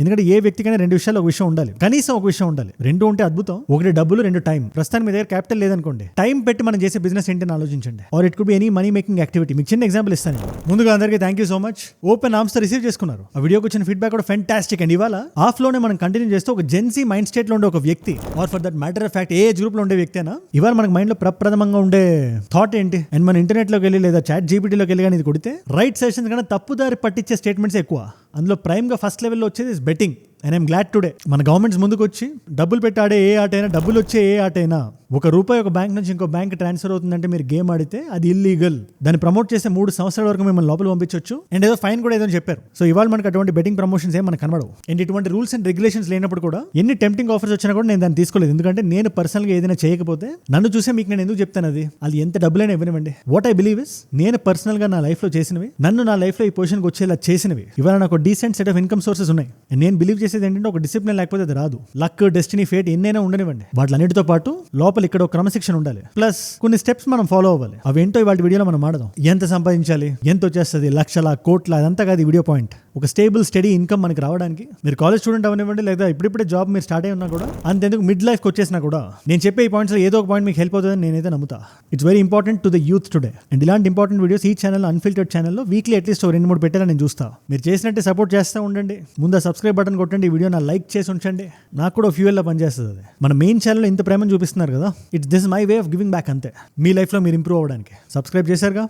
ఎందుకంటే ఏ వ్యక్తికైనా రెండు విషయాలు ఒక విషయం ఉండాలి, కనీసం ఒక విషయం ఉండాలి. రెండు ఉంటే అద్భుతం. ఒకటి డబ్బులు, రెండు టైం. ప్రస్తుతానికి మీ దగ్గర క్యాపిటల్ లేదనుకోండి, టైం పెట్టి మనం చేసే బిజినెస్ ఏంటని ఆలోచించండి. Or it could be any money making activity. మీకు చిన్న ఎగ్జాంపుల్ ఇస్తాను. ముందుగా అందరికీ thank you so much. Open arms తో రిసీవ్ చేసుకున్నారు. ఆ వీడియోకి వచ్చిన ఫీడ్బ్యాక్ కూడా ఫెంటాస్టిక్ అండ్ ఇవాళ ఆఫ్ లోనే మనం కంటిన్యూ చేస్తూ ఒక జెన్సీ మైండ్ స్టేట్ లో ఉండే ఒక వ్యక్తి, or for that matter of fact a age group లో ఉండే వ్యక్తి అయినా ఇవాళ మనకు మైండ్ లో ప్రప్రథమంగా ఉండే థాట్ ఏంటి, అండ్ మన ఇంటర్నెట్ లోకి వెళ్ళి లేదా చాట్ జీపీటీలోకి వెళ్ళి కానీ ఇది కొడితే రైట్ సెషన్స్ కన్నా తప్పుదారి పట్టించే స్టేట్మెంట్స్ ఎక్కువ. అందులో ప్రైమ్ గా ఫస్ట్ లెవెల్లో వచ్చేది is betting. And I'm glad today మన గవర్నమెంట్స్ ముందుకు వచ్చి డబ్బులు పెట్టి ఆడే ఏ ఆట అయినా, డబ్బులు వచ్చే ఏ ఆట అయినా, ₹1 ఒక బ్యాంక్ నుంచి ఇంకో బ్యాంక్ ట్రాన్స్ఫర్ అవుతుందంటే మీరు గేమ్ ఆడితే అది ఇల్లీగల్. దాన్ని ప్రమోట్ చేస్తే 3 సంవత్సరాల వరకు మిమ్మల్ని లోపల పంపించవచ్చు. అండ్ ఏదో ఫైన్ కూడా ఏదో చెప్పారు. సో ఇవాళ మనకు అటువంటి బెట్టింగ్ ప్రమోషన్స్ ఏం మనకు కనబడవు. అండ్ ఇటువంటి రూల్స్ అండ్ రెగ్యులేషన్స్ లేనప్పుడు కూడా ఎన్ని టెంప్టింగ్ ఆఫర్స్ వచ్చినా కూడా నేను దాన్ని తీసుకోలేదు. ఎందుకంటే నేను పర్సనల్గా ఏదైనా చేయకపోతే నన్ను చూసే మీకు నేను ఎందుకు చెప్తాను, అది ఎంత డబ్బులైనా ఇవ్వనివ్వండి. వాట్ ఐ బిలీవ్ ఇస్, నేను పర్సనల్గా నా లైఫ్లో చేసినవి, నన్ను నా లైఫ్లో ఈ పొజిషన్కి వచ్చేలా చేసినవి, ఇవాళ నాకు decent set of income sources ఉన్నాయి. అండ్ నేను బిలీవ్ చేసేది ఏంటంటే ఒక డిసిప్లిన్ లేకపోతే అది రాదు. లక్, డెస్టినీ, ఫేట్ ఎన్నైనా ఉండనివ్వండి, వాటిలన్నిటితో పాటు లోపల ఇక్కడ ఒక క్రమశిక్షణ ఉండాలి. ప్లస్ కొన్ని స్టెప్స్ మనం ఫాలో అవ్వాలి. అవేంటో ఇవాళ వీడియోలో మనం మాడదాం. ఎంత సంపాదించాలి, ఎంత వచ్చేస్తుంది, లక్షల, కోట్ల, అదంతా కాదు ఈ వీడియో పాయింట్. ఒక స్టేబుల్ స్టడీ ఇన్కమ్ మనకి రావడానికి, మీరు కాలేజ్ స్టూడెంట్ అవనివ్వండి లేదా ఇప్పుడిప్పుడే జాబ్ మీరు స్టార్ట్ అయి ఉన్నా కూడా, అంతెందుకు మిడ్ లైఫ్కి వచ్చేసినా కూడా, నేను చెప్పే ఈ పాయింట్స్ ఏదో ఒక పాయింట్ మీకు హెల్ప్ అవుతుందని నేనైతే నమ్ముతా. It's very important to the youth today. And ఇలాంటి ఇంపార్టెంట్ వీడియోస్ ఈ ఛానల్, అన్ఫిల్టర్డ్ ఛానల్లో వీక్లీ అట్లీస్ట్ 2-3 పెట్టాలని నేను చూస్తా. మీరు చేసినట్టే సపోర్ట్ చేస్తూ ఉండండి. ముందు సబ్స్క్రైబ్ బటన్ కొట్టండి, ఈ వీడియో నా లైక్ చేసి ఉంచండి. నాకు కూడా ఫ్యూయల్లా పనిచేస్తుంది అది. మన మెయిన్ ఛానల్లో ఇంత ప్రేమను చూపిస్తున్నారు కదా, it's this my way of giving back. అంతే, మీ లైఫ్లో మీరు ఇంప్రూవ్ అవ్వడానికి. సబ్స్క్రైబ్ చేశారుగా,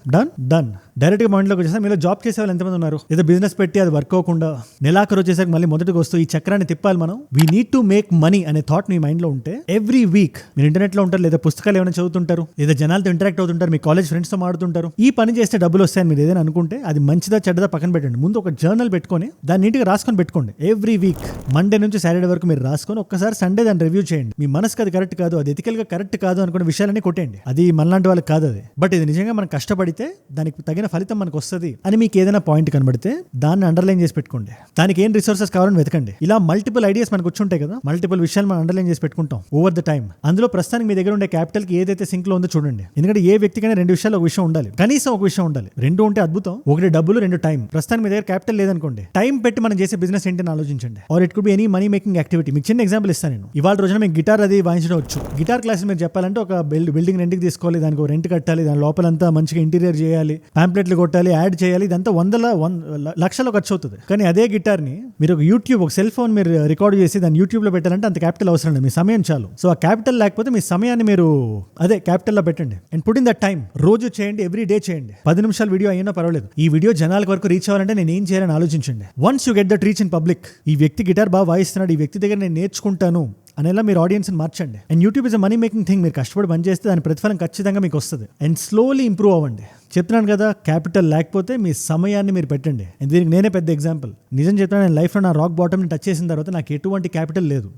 డన్. డైరెక్ట్గా పాయింట్లోకి వచ్చేసారు. మీలో జాబ్ చేసే వాళ్ళు ఎంతమంది ఉన్నారు? ఏదో బిజినెస్ పెట్టి అది వర్క్ అవ్వకుండా నెలాఖరు వచ్చేసరికి మళ్ళీ మొదటికి వస్తూ ఈ చక్రాన్ని తిప్పాలి మనం. We need to make money అనే థాట్ మీ మైండ్లో ఉంటే ఎవ్రీ వీక్ మీరు ఇంటర్నెట్లో ఉంటారు, లేదా పుస్తకాలు ఏమైనా చదువుతుంటారు, లేదా జనాలతో ఇంటరాక్ట్ అవుతుంటారు, మీ కాలేజ్ ఫ్రెండ్స్తో మాడుతుంటారు. ఈ పని చేస్తే డబ్బులు వస్తాయని మీరు ఏదైనా అనుకుంటే అది మంచిదా చెడ్డదా పక్కన పెట్టండి. ముందు ఒక జర్నల్ పెట్టుకొని దాన్ని నీట్గా రాసుకొని పెట్టుకోండి. ఎవ్రీ వీక్ మండే నుంచి సాటర్డే వరకు మీరు రాసుకొని ఒక్కసారి సండే దాన్ని రివ్యూ చేయండి. మీ మనసుకు అది కరెక్ట్ కాదు, అది ఎథికల్గా కరెక్ట్ కాదు అనుకునే విషయాలన్నీ కొట్టేయండి. అది మనలాంటి వాళ్ళకి కాదు అది. బట్ ఇది నిజంగా మనం కష్టపడితే దానికి తగిన ఫలితం మనకు వస్తుంది అని మీకు ఏదైనా పాయింట్ కనబడితే దాన్ని అండర్లైన్ చేసి పెట్టుకోండి. దానికి ఏం రిసోర్సెస్ కావాలని వెతకండి. ఇలా మల్టిపుల్ ఐడియాస్ మనకు వచ్చి ఉంటాయి కదా, మల్టిపుల్ విషయాలు మనం అండర్లైన్ చేసి పెట్టుకుంటాం ఓవర్ ద టైం. అందులో ప్రస్తుతానికి మీ దగ్గర ఉండే క్యాపిటల్ కి ఏదైతే సింక్ లో ఉందో చూడండి. ఎందుకంటే ఏ వ్యక్తికైనా రెండు విషయాలు ఒక విషయం ఉండాలి, కనీసం ఒక విషయం ఉండాలి. రెండు ఉంటే అద్భుతం. ఒకటి డబ్బులు, రెండు టైం. ప్రస్తుతానికి మీ దగ్గర క్యాపిటల్ లేదనుకోండి, టైం పెట్టి మనం చేసే బిజినెస్ ఏంటని ఆలోచించండి. Or it could be any money making activity. మీకు చిన్న ఎగ్జాంపుల్ ఇస్తాను నేను. ఇవాళ రోజున మీకు గిటార్ అది వాయించడం వచ్చు. గిటార్ క్లాస్ మీరు చెప్పాలంటే ఒక బిల్డింగ్ రెంట్కి తీసుకోవాలి, దానికి రెంట్ కట్టాలి, దాని లోపలంతా మంచిగా ఇంటీరియర్ చేయాలి, పాంప్లెట్లు కొట్టాలి, యాడ్ చేయాలి, ఇదంతా లక్షల్లో ఖర్చు అవుతుంది. కానీ అదే గిటార్ ని మీరు ఒక యూట్యూబ్, ఒక సెల్ ఫోన్ మీరు రికార్డ్ చేసి దాన్ని యూట్యూబ్ లో పెట్టాలంటే అంత క్యాపిటల్ అవసరం లేదు, మీ సమయం చాలు. సో ఆ క్యాపిటల్ లేకపోతే మీ సమయాన్ని మీరు అదే క్యాపిటల్ లో పెట్టండి. And put in that time. రోజు చేయండి, ఎవ్రీ డే చేయండి. 10 నిమిషాలు వీడియో అయినా పర్వాలేదు. ఈ వీడియో జనాల వరకు రీచ్ అవ్వాలంటే నేను ఏం చేయాలని ఆలోచించండి. Once you get that reach in public, ఈ వ్యక్తి గిటార్ బాగా వాయిస్తున్నాడు, ఈ వ్యక్తి దగ్గర నేను నేర్చుకుంటాను అనేలా మీరు ఆడియన్స్ని మార్చండి. And YouTube is a money making thing. మీరు కష్టపడి పని చేస్తే దాని ప్రతిఫలం ఖచ్చితంగా మీకు వస్తుంది. అండ్ స్లోలీ ఇంప్రూవ్ అవ్వండి. చెప్తున్నాను కదా, క్యాపిటల్ లేకపోతే మీ సమయాన్ని మీరు పెట్టండి. దీనికి నేనే పెద్ద ఎగ్జాంపుల్. నిజం చెప్తాను, నేను లైఫ్లో నా రాక్ బాటమ్ని టచ్ చేసిన తర్వాత నాకు ఎటువంటి క్యాపిటల్ లేదు.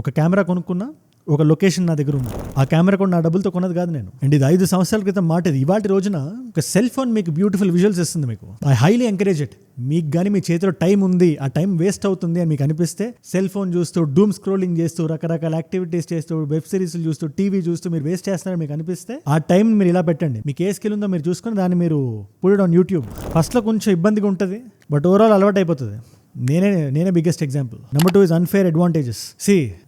ఒక కెమెరా కొనుక్కున్నా, ఒక లొకేషన్ నా దగ్గర ఉంది. ఆ కెమెరా కూడా నా డబ్బులతో కొన్నది కాదు నేను. అండ్ ఇది 5 సంవత్సరాల క్రితం మాట. ఇది ఇవాటి రోజున ఒక సెల్ ఫోన్ మీకు బ్యూటిఫుల్ విజువల్స్ ఇస్తుంది. మీకు ఐ హైలీ ఎంకరేజ్ ఇట్. మీకు కానీ మీ చేతిలో టైం ఉంది, ఆ టైం వేస్ట్ అవుతుంది అని మీకు అనిపిస్తే, సెల్ ఫోన్ చూస్తూ, డూమ్ స్క్రోలింగ్ చేస్తూ, రకరకాల యాక్టివిటీస్ చేస్తూ, వెబ్ సిరీస్లు చూస్తూ, టీవీ చూస్తూ మీరు వేస్ట్ చేస్తున్నారని మీకు అనిపిస్తే, ఆ టైం మీరు ఇలా పెట్టండి. మీకు ఏ స్కిల్ ఉందో మీరు చూసుకొని దాన్ని మీరు పుట్ ఇట్ ఆన్ యూట్యూబ్. ఫస్ట్లో కొంచెం ఇబ్బందిగా ఉంటుంది, బట్ ఓవరాల్ అలవాటు అయిపోతుంది. నేనే biggest example. Number 2 is unfair advantages.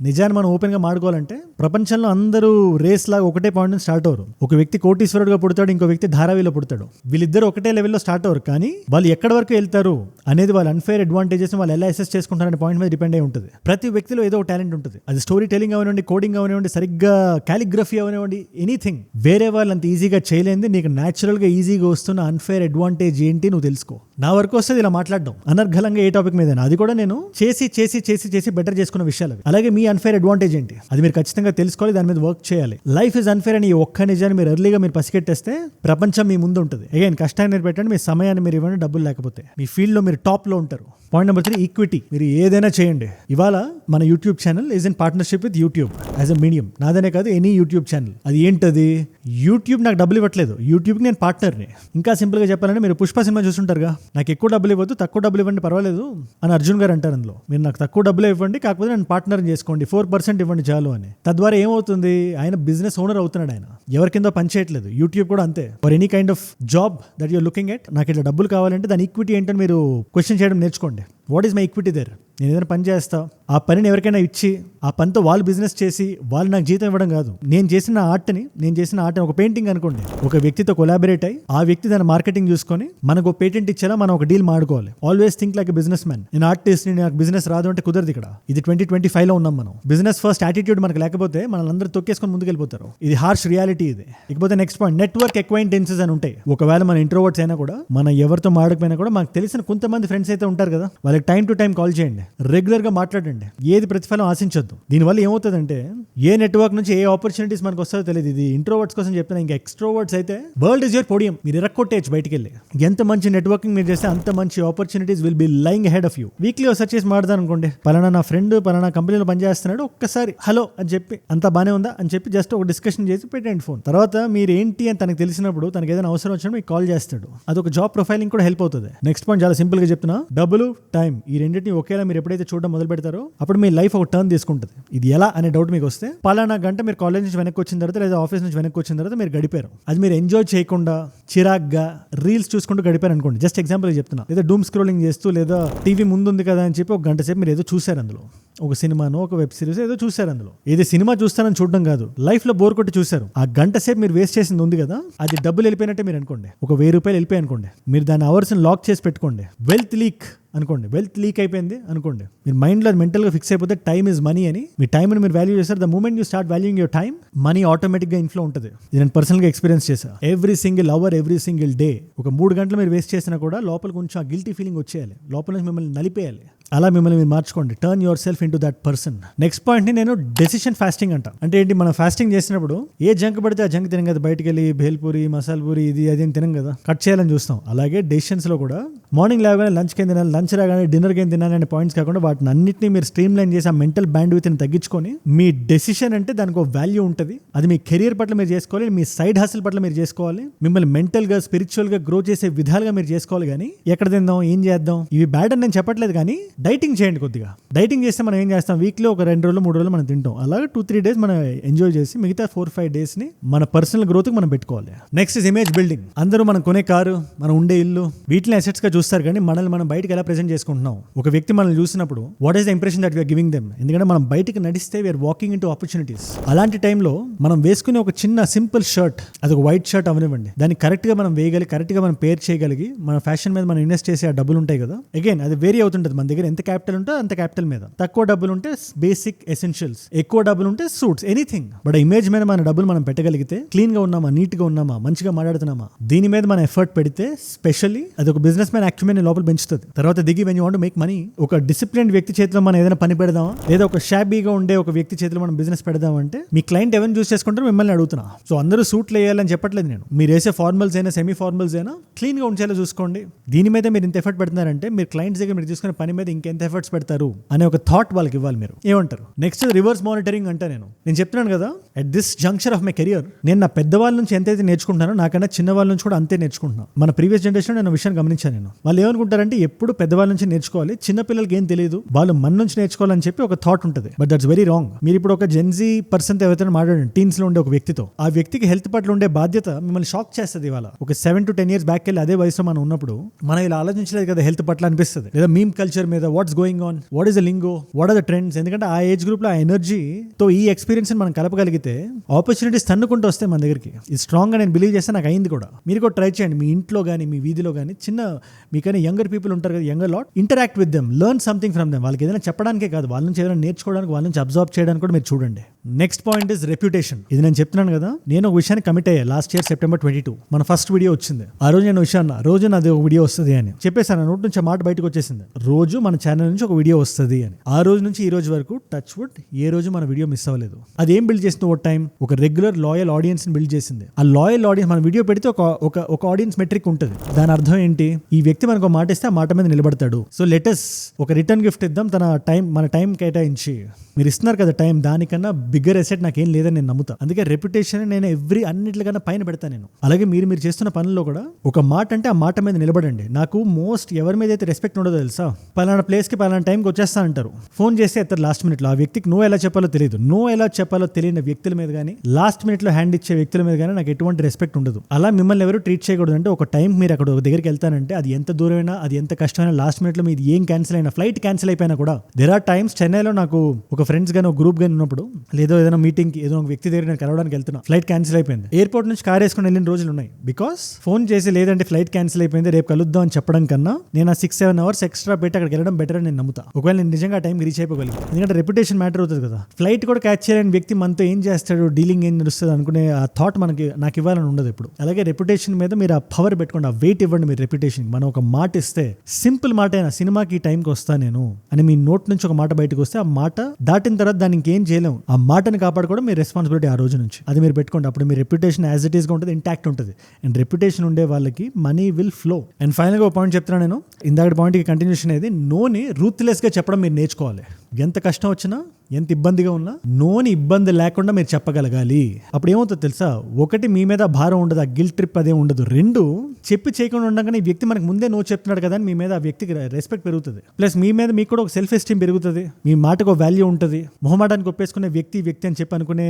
నిజాన్ని మనం ఓపెన్ గా మాడుకోవాలంటే, ప్రపంచంలో అందరూ రేస్ లాగా ఒకటే పాయింట్ నుంచి స్టార్ట్ అవ్వరు. ఒక వ్యక్తి కోటీశ్వరుడుగా పుడతాడు, ఇంకో వ్యక్తి ధారావిలో పుడతాడు. వీళ్ళిద్దరు ఒకటే లెవెల్లో స్టార్ట్ అవ్వరు, కానీ వాళ్ళు ఎక్కడి వరకు వెళ్తారు అనేది వాళ్ళ అన్ఫేర్ అడ్వాంటేజెస్ వాళ్ళు ఎలా అసెస్ చేసుకుంటారనే పాయింట్ మీద డిపెండ్ అయి ఉంటుంది. ప్రతి వ్యక్తిలో ఏదో ఒక టాలెంట్ ఉంటుంది. అది స్టోరీ టెలింగ్ అవనివ్వండి, కోడింగ్ అవనివ్వండి, సరిగ్గా కాలిగ్రఫీ అవనివ్వండి, ఎనీథింగ్. వేరే వాళ్ళు అంత ఈజీగా చేయలేంది నీకు న్యాచురల్ గా ఈజీగా వస్తున్న అన్ఫేర్ అడ్వాంటేజ్ ఏంటి నువ్వు తెలుసుకో. నా వరకు వస్తుంది ఇలా మాట్లాడడం అనర్ఘలంగా ఏ టాపిక్ మీద, అది కూడా నేను చేసి బెటర్ చేసుకున్న విషయాలు. అలాగే మీ అన్ఫేర్ అడ్వాంటేజ్ ఏంటి అది మీరు ఖచ్చితంగా తెలుసుకోవాలి, దాని మీద వర్క్ చేయాలి. లైఫ్ ఇస్ అన్ఫేర్ అని ఒక్క నిజాన్ని మీరు ఎర్లీగా మీరు పసిగట్టేస్తే ప్రపంచం మీ ముందు ఉంటుంది. అగైన్ కష్టాన్ని మీరు పెట్టండి, మీ సమయాన్ని మీరు ఇవ్వండి, డబ్బులు లేకపోతే మీ ఫీల్డ్ లో మీరు టాప్ లో ఉంటారు. Point number 3, equity. మీరు ఏదైనా చేయండి. ఇవాళ మన YouTube channel is in partnership with YouTube as a medium. నాదనే కాదు, ఎనీ యూట్యూబ్ ఛానల్. అది ఏంటది? యూట్యూబ్ నాకు డబ్బులు ఇవ్వట్లేదు, యూట్యూబ్కి నేను పార్ట్నర్ని. ఇంకా సింపుల్గా చెప్పాలంటే, మీరు పుష్ప సినిమా చూస్తుంటారుగా, నాకు ఎక్కువ డబ్బులు ఇవ్వద్దు, తక్కువ డబ్బులు ఇవ్వండి పర్వాలేదు అని అర్జున్ గారు అంటారు అందులో. మీరు నాకు తక్కువ డబ్బులే ఇవ్వండి, కాకపోతే నేను పార్ట్నర్ చేసుకోండి, 4% ఇవ్వండి చాలు అని. తద్వారా ఏమవుతుంది, ఆయన బిజినెస్ ఓనర్ అవుతున్నాడు. ఆయన ఎవరి కింద పని చేయట్లేదు. యూట్యూబ్ కూడా అంతే. For any kind of job that you're looking at, నాకు ఇట్లా డబ్బులు కావాలంటే దాని ఈక్విటీ ఏంటని మీరు క్వశ్చన్ చేయడం నేర్చుకోండి. What is my equity there? నేను ఏదైనా పని చేస్తా, ఆ పనిని ఎవరికైనా ఇచ్చి ఆ పనితో వాళ్ళు బిజినెస్ చేసి వాళ్ళు నాకు జీతం ఇవ్వడం కాదు. నేను చేసిన ఆర్ట్ని ఒక పెయింటింగ్ అనుకోండి, ఒక వ్యక్తితో కొలాబరేట్ అయ్యి ఆ వ్యక్తి దాని మార్కెటింగ్ చూసుకొని మనకు పేటెంట్ ఇచ్చేలా మనం ఒక డీల్ మాడుకోవాలి. Always think like a businessman. నేను ఆర్టిస్ట్, నాకు బిజినెస్ రాదు అంటే కుదరదు. ఇక్కడ ఇది 2025లో ఉన్నాం మనం. బిజినెస్ ఫస్ట్ యాటిట్యూడ్ మనకు లేకపోతే మనల్ని అందరూ తొక్కేసుకొని ముందుకెళ్ళిపోతారు. ఇది హార్ష్ రియాలిటీ. ఇది ఇకపోతే నెక్స్ట్ పాయింట్, నెట్వర్క్ అక్వైంటెన్సెస్ అని ఉంటాయి. ఒకవేళ మన ఇంట్రోవర్ట్స్ అయినా కూడా, మన ఎవరితో మాడకపోయినా కూడా, మనకు తెలిసిన కొంతమంది ఫ్రెండ్స్ అయితే ఉంటారు కదా, వాళ్ళకి టైం టు టైం కాల్ చేయండి, రెగ్యులర్ గా మాట్లాడండి. ఏది ప్రతిఫలం ఆశించొద్దు. దీనివల్ల ఏమవుతుందంటే ఏ నెట్వర్క్ నుంచి ఏ ఆపర్చునిటీస్ మనకు వస్తాయో తెలియదు. ఇది ఇంట్రోవర్ట్స్ కోసం చెప్తున్నా. ఇంకా ఎక్స్ట్రోవర్ట్స్ అయితే వరల్డ్ ఇస్ యువర్ పోడియం. మీరు ఎరక్కొట్టేయచ్చు బయటికి వెళ్ళి. ఎంత మంచి నెట్వర్కింగ్ మీరు చేస్తే అంత మంచి opportunities will be లైంగ్ head of you. Weekly ఒకసారి చేసి మాట్లాడదాం అనుకోండి, పలానా నా ఫ్రెండ్ పలానా కంపెనీలో పనిచేస్తున్నాడు, ఒక్కసారి హలో అని చెప్పి అంతా బానే ఉందా అని చెప్పి జస్ట్ ఒక డిస్కషన్ చేసి పెట్టండి ఫోన్. తర్వాత మీరు ఏంటి అని తనకు తెలిసినప్పుడు, తనకి ఏదైనా అవసరం వచ్చినప్పుడు మీకు కాల్ చేస్తాడు. అదొక జాబ్ ప్రొఫైలింగ్ కూడా హెల్ప్ అవుతుంది. నెక్స్ట్ పాయింట్ చాలా సింపుల్ గా చెప్తున్నా, డబ్బులు, టైం, ఈ రెండింటిని ఒకేలా మీరు ఎప్పుడైతే చూడడం మొదలు పెడతారో అప్పుడు మీ లైఫ్ ఒక టర్న్ తీసుకుంటుంది. ఇది ఎలా అనే డౌట్ మీకు వస్తే, పలానా గంట మీరు కాలేజ్ నుంచి వెనక్కి వచ్చిన తర్వాత లేదా ఆఫీస్ నుంచి వెనక్కి వచ్చిన తర్వాత మీరు గడిపారు. అది మీరు ఎంజాయ్ చేయకుండా చిరాగ్గా రీల్స్ చూసుకుంటూ గడిపారు అనుకోండి. జస్ట్ ఎగ్జాంపుల్ చెప్తున్నా. లేదా డూమ్ స్క్రోలింగ్ చేస్తూ, లేదా టీవీ ముందుంది కదా అని చెప్పి ఒక గంట సేపు మీరు ఏదో చూసారు, అందులో ఒక సినిమానో ఒక వెబ్ సిరీస్ ఏదో చూసారు. అందులో ఏదో సినిమా చూస్తానని చూడడం కాదు, లైఫ్ లో బోర్ కొట్టి చూసారు. ఆ గంట సేపు మీరు వేస్ట్ చేసింది ఉంది కదా, అది డబ్బులు వెళ్ళిపోయినట్టే మీరు అనుకోండి. ఒక 1000 రూపాయలు వెళ్ళిపోయి అనుకోండి, మీరు దాని అవర్స్ లాక్ చేసి పెట్టుకోండి. వెల్త్ లీక్ అనుకోండి, వెల్త్ లీక్ అయిపోయింది అనుకోండి. మీరు మైండ్లో మెంటల్గా ఫిక్స్ అయిపోతే టైమ్ ఇస్ మనీ అని, మీ టైంని మీరు వాల్యూ చేస్తారు. The moment you start valuing your time, money ఆటోమేటిక్గా ఇన్ఫ్లో ఉంటుంది. ఇది నేను పర్సనల్గా ఎక్స్పీరియన్స్ చేశాను. Every single hour, every single day ఒక 3 గంటలు మీరు వేస్ట్ చేసినా కూడా లోపల కొంచెం ఆ గిల్టీ ఫీలింగ్ వచ్చేయాలి, లోపల నుంచి మిమ్మల్ని నలిపేయాలి. అలా మిమ్మల్ని మీరు మార్చుకోండి. Turn your self into that person. Next point ని నేను డెసిషన్ ఫాస్టింగ్ అంట. అంటే ఏంటి, మనం ఫాస్టింగ్ చేసినప్పుడు ఏ జంక్ పడితే ఆ జంక్ తినం కదా, బయటికి వెళ్ళి భేల్పూరి, మసాలా పూరి, ఇది అది అని తినం కదా, కట్ చేయాలని చూస్తాం. అలాగే డెసిషన్స్ లో కూడా మార్నింగ్ లేవగానే లంచ్కి ఏం తినాలి, లంచ్ రాగానే డిన్నర్కి ఏం తినాలి అనే పాయింట్స్ కాకుండా వాటిని అన్నింటినీ మీరు స్ట్రీమ్ లైన్ చేసి ఆ మెంటల్ బ్యాండ్ విత్ తగ్గించుకొని, మీ డెసిషన్ అంటే దానికి ఒక వాల్యూ ఉంటుంది. అది మీ కెరియర్ పట్ల మీరు చేసుకోవాలి, మీ సైడ్ హసిల్ పట్ల మీరు చేసుకోవాలి, మిమ్మల్ని మెంటల్ గా స్పిరిచువల్ గా గ్రో చేసే విధాలుగా మీరు చేసుకోవాలి. కానీ ఎక్కడ తిందాం, ఏం చేద్దాం, ఇవి బ్యాడ్ అని నేను చెప్పట్లేదు. కానీ డైటింగ్ చేయండి కొద్దిగా. డైటింగ్ చేస్తే మనం ఏం చేస్తాం, వీక్లో ఒక 2 రోజులు 3 రోజులు మనం తింటాం. అలాగే 2-3 డేస్ మనం ఎంజాయ్ చేసి మిగతా 4-5 డేస్ ని మన పర్సనల్ గ్రోత్ కి మనం పెట్టుకోవాలి. Next is image building. అందరూ మనం కొనే కారు, మనం ఉండే ఇల్లు, వీటిని అసెట్స్ గా చూస్తారు. కానీ మనల్ని మనం బయటకు ఎలా ప్రెజెంట్ చేసుకుంటున్నాం, ఒక వ్యక్తి మనల్ని చూసినప్పుడు what is the impression that we're giving them. ఎందుకంటే మనం బయటకు నడిస్తే we're walking into opportunities. అలాంటి టైంలో మనం వేసుకునే ఒక చిన్న సింపుల్ షర్ట్, అది ఒక వైట్ షర్ట్ అవనివ్వండి, దాన్ని కరెక్ట్ గా మనం వేయగలిగి, కరెక్ట్ గా మనం పేర్ చేయగలిగి, మన ఫ్యాషన్ మీద మనం ఇన్వెస్ట్ చేసే ఆ డబ్బులు ఉంటాయి కదా, అగైన్ అది వేరీ అవుతుంటుంది. మన దగ్గర ఎంత క్యాపిటల్ ఉంటే అంత క్యాపిటల్ మీద. తక్కువ డబ్బులు ఉంటే బేసిక్ ఎసెన్షియల్స్, ఎక్కువ డబ్బులు ఉంటే సూట్స్, ఎనీథింగ్. బట్ ఇమేజ్ మీద మన డబ్బులు మనం పెట్టగలిగితే, క్లీన్ గా ఉన్నామా, నీట్ గా ఉన్నామా, మంచిగా మాట్లాడుతున్నామా, దీని మీద మన ఎఫర్ట్ పెడితే స్పెషల్లీ అది ఒక బిజినెస్ మ్యాన్ యాక్చువల్ లోపల పెంచుతుంది. తర్వాత దిగి when you want to make money, ఒక డిసిప్లిన్ వ్యక్తి చేతిలో మనం ఏదైనా పని పెడదామా, లేదా ఒక షాబీగా ఉండే ఒక వ్యక్తి చేతిలో మనం బిజినెస్ పెడదామంటే మీ క్లయింట్ ఎవరిని చూస్ చేసుకుంటారో మిమ్మల్ని అడుగుతున్నా. సో అందరూ సూట్లు వేయాలని చెప్పట్లేదు నేను. మీరు వేసే ఫార్మల్స్ అయినా సెమీ ఫార్మల్స్ అయినా క్లీన్ గా ఉంచేలా చూసుకోండి. దీని మీద మీరు ఇంత ఎఫర్ట్ పెడుతున్నారంటే మీరు క్లయింట్స్ దగ్గర మీరు తీసుకునే పని మీద ఇంకెంత ఎఫర్ట్స్ పెడతారు అనే ఒక థాట్ వాళ్ళకి ఇవ్వాలి. మీరు ఏమంటారు? నెక్స్ట్ రివర్స్ మానిటరింగ్ అంటే నేను చెప్తున్నాను కదా, at this junction of my career నేను నా పెద్దవాళ్ళ నుంచి ఎంతైతే నేర్చుకుంటున్నానో నాకన్నా చిన్న వాళ్ళ నుంచి కూడా అంతే నేర్చుకుంటున్నాను. మన ప్రీవియస్ జనరేషన్ నేను విషయం గమనించాను. నేను వాళ్ళు ఏమనుకుంటారంటే ఎప్పుడు పెద్దవాళ్ళ నుంచి నేర్చుకోవాలి, చిన్న పిల్లలకి ఏం తెలియదు, వాళ్ళు మన నుంచి నేర్చుకోవాలని చెప్పి ఒక థాట్ ఉంటుంది. But that's very wrong. మీరు ఇప్పుడు ఒక జెన్జీ పర్సన్ ఎవరైతే మాట్లాడండి, టీన్స్ లో ఉండే ఒక వ్యక్తితో, ఆ వ్యక్తికి హెల్త్ పట్ల ఉండే బాధ్యత మిమ్మల్ని షాక్ చేస్తుంది. ఇవాళ ఒక 7 to 10 years బ్యాక్ వెళ్ళి అదే వయసులో మనం ఉన్నప్పుడు మనం ఇలా ఆలోచించలేదు కదా హెల్త్ పట్ల అనిపిస్తుంది. లేదా మీమ్ కల్చర్ మీద what's going on, what is the lingo, what are the trends. ఎందుకంటే ఆ ఏజ్ గ్రూప్ లో ఆ ఎనర్జీతో ఈ ఎక్స్పీరియన్స్ మనం కలపగలిగితే ఆపర్చునిటీస్ తన్నుకుంటూ వస్తే మన దగ్గరికి. ఇది స్ట్రాంగ్ గా నేను బిలీవ్ చేస్తే నాకు అయింది కూడా. మీరు కూడా ట్రై చేయండి. మీ ఇంట్లో కానీ మీ వీధిలో కానీ చిన్న మీకైనా యంగర్ పీపుల్ ఉంటారు కదా, younger lot, interact with them, learn something from them. వాళ్ళకి ఏదైనా చెప్పడానికే కాదు, వాళ్ళ నుంచి ఏదైనా నేర్చుకోవడానికి, వాళ్ళ నుంచి అబ్జర్వ్ చేయడానికి కూడా మీరు చూడండి. Next point is reputation. ఇది నేను చెప్తున్నాను కదా, నేను ఒక విషయాన్ని కమిట్ అయ్యా లాస్ట్ ఇయర్ September 22 మన ఫస్ట్ వీడియో వచ్చింది. ఆ రోజు నేను విషయాన్ని రోజు నాది ఒక వీడియో వస్తుంది అని చెప్పేసాను. నోటి నుంచి మాట బయటకు వచ్చేసింది, రోజు మన ఛానల్ నుంచి ఒక వీడియో వస్తుంది అని. ఆ రోజు నుంచి ఈ రోజు వరకు టచ్ వుడ్ ఏ రోజు మన వీడియో మిస్ అవ్వలేదు. అది ఏం బిల్డ్ చేసింది? ఓవర్ టైం ఒక రెగ్యులర్ లాయల్ ఆడియన్స్ ని బిల్డ్ చేసింది. ఆ లాయల్ ఆడియన్స్, మన వీడియో పెడితే ఒక ఆడియన్స్ మెట్రిక్ ఉంటుంది. దాని అర్థం ఏంటి? ఈ వ్యక్తి మనకు ఒక మాట ఇస్తే ఆ మాట మీద నిలబడతాడు. సో లెటస్ ఒక రిటర్న్ గిఫ్ట్ ఇద్దాం. మన టైం కేటాయించి మీరు ఇస్తున్నారు కదా టైం, దానికన్నా బిగ్గర్ ఎసెట్ నాకేం లేదని నేను నమ్ముతా. అందుకే రెప్యుటేషన్ నేను అన్నిటికన్నా పైన పెడతాను నేను. అలాగే మీరు చేస్తున్న పనుల్లో కూడా ఒక మాట అంటే ఆ మాట మీద నిలబడండి. నాకు మోస్ట్ ఎవరి మీద అయితే రెస్పెక్ట్ ఉండదో తెలుసా, పలానా ప్లేస్కి పలానా టైంకి వచ్చేస్తా అంటారు, ఫోన్ చేస్తే ఎత్తారు లాస్ట్ మినిట్లో. ఆ వ్యక్తికి నో ఎలా చెప్పాలో తెలియదు. నో ఎలా చెప్పాలో తెలియని వ్యక్తుల మీద కానీ, లాస్ట్ మినిట్లో హ్యాండ్ ఇచ్చే వ్యక్తుల మీద కానీ నాకు ఎటువంటి రెస్పెక్ట్ ఉండదు. అలా మిమ్మల్ని ఎవరు ట్రీట్ చేయకూడదు. అంటే ఒక టైం మీరు అక్కడ ఒక దగ్గరికి వెళ్తానంటే అది ఎంత దూరమైనా, అది ఎంత కష్టమైనా, లాస్ట్ మినిట్లో మీది ఏం క్యాన్సిల్ అయినా, ఫ్లైట్ క్యాన్సిల్ అయిపోయినా కూడా దేర్ ఆర్ టైమ్స్. చెన్నైలో నాకు ఒక ఫ్రెండ్స్ కానీ ఒక గ్రూప్ కానీ ఉన్నప్పుడు, లేదో ఏదైనా మీటింగ్కి ఏదో ఒక వ్యక్తి దగ్గర నేను కలవడానికి వెళ్తున్నా, ఫ్లైట్ క్యాన్సిల్ అయిపోయింది. ఎయిర్పోర్ట్ నుంచి కార్ వేసుకుని వెళ్ళిన రోజులు ఉన్నాయి. బికాస్ ఫోన్ చేసి లేదంటే ఫ్లైట్ క్యాన్సిల్ అయిపోయింది రేపు కలుద్దాం అని చెప్పడం కన్నా నేను ఆ 6-7 అవర్స్ ఎక్స్ట్రా పెట్టి అక్కడికి వెళ్ళడం బెటర్ అని నేను నమ్ముతా. ఒకవేళ నేను నిజంగా ఆ టైంకి రీచ్ అయిపోగలిగాను. ఎందుకంటే రెప్యుటేషన్ మ్యాటర్ అవుతుంది కదా. ఫ్లైట్ కూడా క్యాచ్ చేయలేని వ్యక్తి మనతో ఏం చేస్తాడు, డీలింగ్ ఏం నడుస్తుంది అనుకునే ఆ థాట్ నాకు ఇవ్వాలని ఉండదు ఇప్పుడు. అలాగే రెప్యుటేషన్ మీద మీరు ఆ పవర్ పెట్టుకోండి, ఆ వెయిట్ ఇవ్వండి మీరు రెప్యుటేషన్. మనం ఒక మాట ఇస్తే, సింపుల్ మాట అయినా, సినిమాకి ఈ టైంకి వస్తా నేను అని మీ నోట్ నుంచి ఒక మాట బయటకు వస్తే, ఆ మాట దాటిన తర్వాత దాన్ని ఇంకేం చేయలేము. ఆ మాటని కాపాడుకోవడం మీ రెస్పాన్సిబిలిటీ ఆ రోజు నుంచి. అది మీరు పెట్టుకోండి. అప్పుడు మీ రెప్యుటేషన్ యాజ్ ఇట్ ఈస్గా ఉంటుంది, ఇంటాక్ట్ ఉంటుంది. అండ్ రెప్యుటేషన్ ఉండే వాళ్ళకి మనీ విల్ ఫ్లో. అండ్ ఫైనల్గా ఒక పాయింట్ చెప్తున్నాను నేను, ఇందాక పాయింట్కి కంటిన్యూషన్ అనేది, నోని రూత్లెస్గా చెప్పడం మీరు నేర్చుకోవాలి. ఎంత కష్టం వచ్చినా, ఎంత ఇబ్బందిగా ఉన్నా నోని ఇబ్బంది లేకుండా మీరు చెప్పగలగాలి. అప్పుడు ఏమవుతుంది తెలుసా, ఒకటి మీ మీద భారం ఉండదు, ఆ గిల్ట్ ట్రిప్ అదే ఉండదు. 2 చెప్పి చేయకుండా ఉండగానే ఈ వ్యక్తి మనకు ముందే నో చెప్తున్నాడు కదా అని మీ మీద ఆ వ్యక్తికి రెస్పెక్ట్ పెరుగుతుంది. ప్లస్ మీ మీద మీకు కూడా ఒక సెల్ఫ్ ఎస్టీమ్ పెరుగుతుంది, మీ మాటకు ఒక వాల్యూ ఉంటుంది. మొహమాటానికి ఒప్పేసుకునే వ్యక్తి అని చెప్పి అనుకునే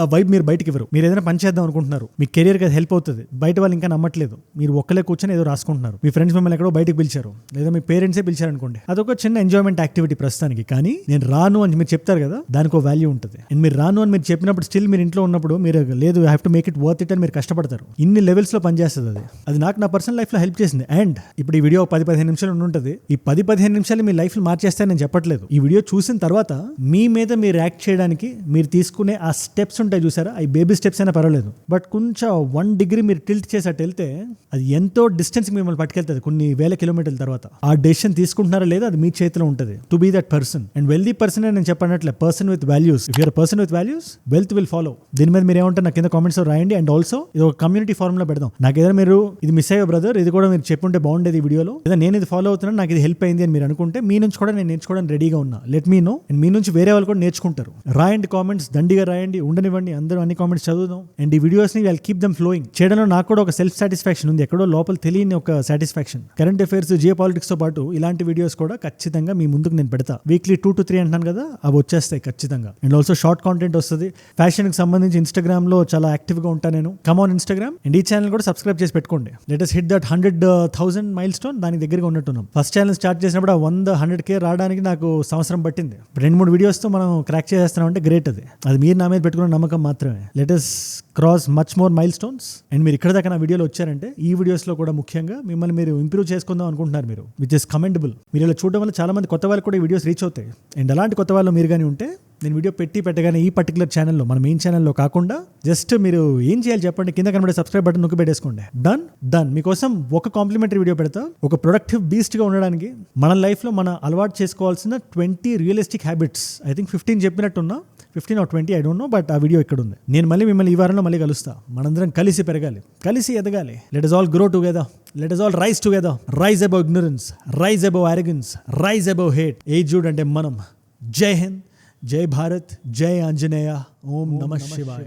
ఆ వైబ్ మీరు బయటకి ఇవ్వరు. మీరు ఏదైనా పని చేద్దాం అనుకుంటున్నారు, మీ కెరియర్కి అది హెల్ప్ అవుతుంది, బయట వాళ్ళు ఇంకా నమ్మట్లేదు, మీరు ఒక్కలే కూర్చొని ఏదో రాసుకుంటున్నారు, మీ ఫ్రెండ్స్ మిమ్మల్ని ఎక్కడో బయటకు పిలిచారు, లేదా మీ పేరెంట్సే పిలిచారు అనుకోండి, అదొక చిన్న ఎంజాయ్మెంట్ యాక్టివిటీ ప్రస్తుతానికి. కానీ నేను రాను అని మీరు చెప్తారు కదా, దానికి ఒక వాల్యూ ఉంటుంది. అండ్ మీరు రాను అని మీరు చెప్పినప్పుడు స్టిల్ మీరు ఇంట్లో ఉన్నప్పుడు మీరు లేదు, I have to make it worth it అని మీరు కష్టపడతారు. ఇన్ని లెవెల్స్ లో పనిచేస్తుంది అది నాకు నా పర్సనల్ లైఫ్ లో హెల్ప్ చేసింది. అండ్ ఇప్పుడు ఈ వీడియో 10-15 నిమిషాలు ఉంటుంది. ఈ 10-15 నిమిషాలు మీ లైఫ్ లో మార్చేస్తాయని నేను చెప్పట్లేదు. ఈ వీడియో చూసిన తర్వాత మీ మీద మీరు యాక్ట్ చేయడానికి మీరు తీసుకునే ఆ స్టెప్స్ ఉంటాయి చూసారా, అవి బేబీ స్టెప్స్ అయినా పర్వాలేదు, బట్ కొంచెం 1 డిగ్రీ మీరు టిల్ట్ చేసి అటు వెళ్తే అది ఎంతో డిస్టెన్స్ మిమ్మల్ని పట్టుకెళ్తుంది, కొన్ని వేల కిలోమీటర్ల తర్వాత. ఆ డెసిషన్ తీసుకుంటున్నారా లేదా అది మీ చేతిలో ఉంటుంది. To be that person. And wealthy person నేను చెప్పనట్లే, person with values. If you're person with values, wealth will follow. దీని మీద మీరు ఏమంటారు నాకు కింద కామెంట్స్ రాయండి. అండ్ ఆల్సో ఇది ఒక కమ్యూనిటీ ఫార్మ్ లో పెడదాం. నాకు ఏదైనా మీరు ఇది మిస్ అయ్యో బ్రదర్, ఇది కూడా మీరు చెప్పుంటే బాగుండేది ఈ వీడియోలో, లేదా నేను ఇది ఫాలో అవుతున్నాను, నాకు ఇది హెల్ప్ అయింది అని మీరు అనుకుంటే, మీ నుంచి కూడా నేను నేర్చుకోవడానికి రెడీగా ఉన్నా. Let me know. అండ్ మీ నుంచి వేరే వాళ్ళు కూడా నేర్చుకుంటారు. రాయండి కామెంట్స్, దండిగా రాయండి, ఉండనివ్వండి, అందరూ అన్ని కామెంట్స్ చదువుదాం. అండ్ ఈ వీడియోస్ ని ఐల్ కీప్ దమ్ ఫ్లోయింగ్. చేయడంలో నాకు కూడా ఒక సెల్ఫ్ సాటిస్ఫాక్షన్ ఉంది, ఎక్కడో లోపల తెలియని ఒక satisfaction. Current affairs, geo politics తో పాటు ఇలాంటి వీడియోస్ కూడా ఖచ్చితంగా మీ ముందుకు నేను పెడతా. వీక్లీ 2 to 3 అంటాను కదా, అవి వచ్చేస్తాయి ఖచ్చితంగా. అండ్ ఆల్సో షార్ట్ కాంటెంట్ వస్తుంది. ఫ్యాషన్ కి సంబంధించి ఇన్స్టాగ్రామ్ లో చాలా యాక్టివ్ గా ఉంటాను నేను. Come on Instagram. అండ్ ఈ ఛానల్ కూడా సబ్స్క్రైబ్ చేసి పెట్టుకోండి. Let us hit that 100,000 mile stone. దానికి దగ్గరగా ఉన్నట్టున్నాం. ఫస్ట్ ఛానల్ స్టార్ట్ చేసినప్పుడు 100-100K రావడానికి నాకు సంవత్సరం పట్టింది. 2-3 వీడియోస్ తో మనం క్రాక్ చేస్తున్నాం అంటే గ్రేట్. అది మీరు నా మీద పెట్టుకున్న నమ్మకం మాత్రమే. Let us cross much more mile stones. And మీరు ఇక్కడ దాకా నా వీడియోలో వచ్చారంటే ఈ వీడియోస్ లో కూడా ముఖ్యంగా మిమ్మల్ని మీరు ఇంప్రూవ్ చేసుకుందాం అనుకుంటున్నారు మీరు, విచ్ ఇస్ కమెండబుల్. మీరు ఇలా చూడడం వల్ల చాలా మంది కొత్త వాళ్ళు కూడా ఈ వీడియోస్ రీచ్ అవుతాయి. అండ్ అలాంటి కొత్త వాళ్ళు మీరు కానీ ఉంటే, నేను వీడియో పెట్టగానే ఈ పర్టికులర్ ఛానల్లో, మన మెయిన్ ఛానల్లో కాకుండా జస్ట్ మీరు ఏం చేయాలి చెప్పండి, కింద కనబడే సబ్స్క్రైబ్ బటన్ నొక్కి పెట్టేసుకోండి. డన్. మీకోసం ఒక కాంప్లిమెంటరీ వీడియో పెడతా. ఒక ప్రొడక్టివ్ బీస్ట్గా ఉండడానికి మన లైఫ్లో మన అలవాటు చేసుకోవాల్సిన 20 realistic habits. I think 15 చెప్పినట్టున్నా, 15 or 20 I don't know, but ఆ వీడియో ఇక్కడ ఉంది. నేను మిమ్మల్ని ఈ వారంలో మళ్ళీ కలుస్తా. మనందరం కలిసి పెరగాలి, కలిసి ఎదగాలి. Let us all grow together. Let us all rise together. Rise above ignorance, rise above arrogance, rise above hate. ఏజుడ్ అంటే మనం. జై హింద్, జై భారత్, జై ఆంజనేయ, ఓం నమః శివాయ.